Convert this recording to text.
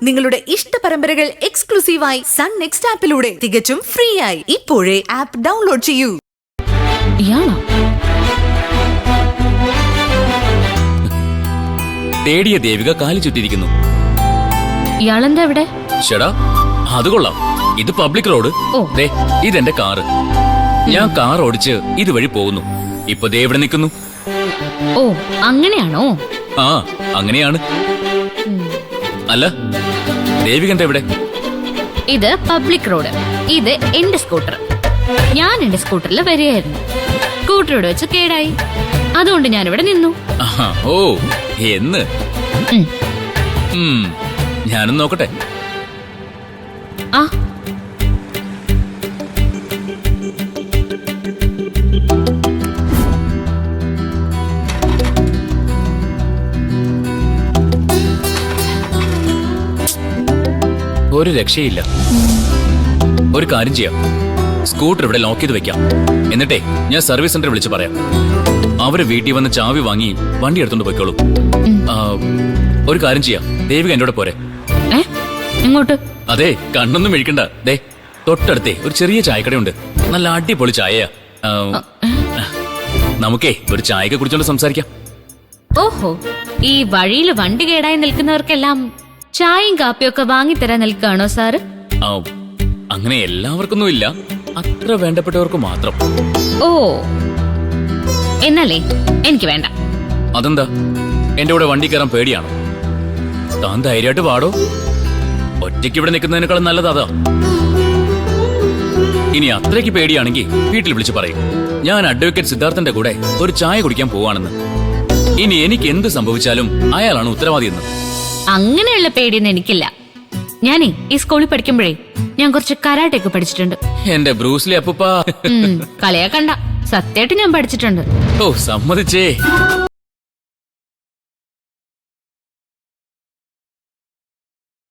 നിങ്ങളുടെ ഇഷ്ട പരമ്പരകൾ എക്സ്ക്ലൂസീവായി സൺ നെക്സ്റ്റ് ആപ്പിലൂടെ തികച്ചും ഫ്രീ ആയി ഇപ്പോഴേ ആപ്പ് ഡൗൺലോഡ് ചെയ്യൂ. ഇയാളോ? തേടിയ ദേവിക കാലി ചുറ്റിരിക്കുന്നു. ഇയാളെന്താ ഇവിടെ? ഷടാ, അത് കൊള്ളാം. ഇത് പബ്ലിക് റോഡ്. ഓ. ദേ, ഇതെന്റെ കാറ്. ഞാൻ കാർ ഓടിച്ച് ഇതുവഴി പോകുന്നു. ഇപ്പൊ ദേ ഇവിടെ നിൽക്കുന്നു. ഓ, അങ്ങനെയാണോ? ആ, അങ്ങനെയാണ്. അല്ല, ദേവികന്റെ എവിടെ? ഇത് പബ്ലിക് റോഡ്. ഇത് എന്റെ സ്കൂട്ടർ. ഞാൻ എന്റെ സ്കൂട്ടറിൽ വരികയായിരുന്നു. സ്കൂട്ടർ ഇവിടെ വെച്ച് കേടായി. അതുകൊണ്ട് ഞാനിവിടെ നിന്നു. ആഹാ, ഓ എന്ന്. ഞാനും നോക്കട്ടെ. ആ, ഒരു രക്ഷയില്ല. ഒരു കാര്യം ചെയ്യാം, സ്കൂട്ടർ ഇവിടെ ലോക്ക് ചെയ്ത് വെക്കാം. എന്നിട്ടേ ഞാൻ സർവീസ് സെന്റർ വിളിച്ച് പറയാം. അവര് വീട്ടിൽ വന്ന് ചാവി വാങ്ങി വണ്ടി എടുത്തോണ്ട് പോയിക്കോളൂ. ഒരു കാര്യം ചെയ്യാം, ദേവിക എന്റെ കൂടെ പോരെ? എങ്ങോട്ട്? അതെ, കണ്ണൊന്നും വിഴിക്കണ്ട. ദേ, തൊട്ടടുത്തേ ഒരു ചെറിയ ചായക്കടയുണ്ട്. നല്ല അടിപൊളി ചായയാ. നമുക്കേ ഒരു ചായയൊക്കെ കുടിച്ചോണ്ട് സംസാരിക്കാം. ഓഹോ, ഈ വഴിയിൽ വണ്ടി കേടായി നിൽക്കുന്നവർക്കെല്ലാം ചായയും കാപ്പിയും ഒക്കെ വാങ്ങിത്തരാൻ നിൽക്കുകയാണോ സാറ്? അങ്ങനെ എല്ലാവർക്കൊന്നും ഇല്ല, അത്ര വേണ്ടപ്പെട്ടവർക്ക് മാത്രം. ഓ, എന്നാലേ എനിക്ക് വേണ്ട. അതെന്താ, എന്റെ കൂടെ വണ്ടി കയറാൻ പേടിയാണോ? താൻ ധൈര്യമായിട്ട് പാടോ. ഒറ്റയ്ക്ക് ഇവിടെ നിൽക്കുന്നതിനേക്കാളും നല്ലത് അതാ. ഇനി അത്രയ്ക്ക് പേടിയാണെങ്കിൽ വീട്ടിൽ വിളിച്ച് പറയും, ഞാൻ അഡ്വക്കേറ്റ് സിദ്ധാർത്ഥന്റെ കൂടെ ഒരു ചായ കുടിക്കാൻ പോവാണെന്ന്. ഇനി എനിക്ക് എന്ത് സംഭവിച്ചാലും അയാളാണ് ഉത്തരവാദിയെന്ന്. അങ്ങനെയുള്ള പേടിയൊന്നും എനിക്കില്ല. ഞാനേ ഈ സ്കൂളിൽ പഠിക്കുമ്പോഴേ ഞാൻ കുറച്ച് കരാട്ടെയൊക്കെ പഠിച്ചിട്ടുണ്ട്. എന്റെ ബ്രൂസ്ലി അപ്പൂപ്പ. കളിയാക്കണ്ട, സത്യമായിട്ട് ഞാൻ പഠിച്ചിട്ടുണ്ട്. ഓ, സമ്മതിച്ചേ.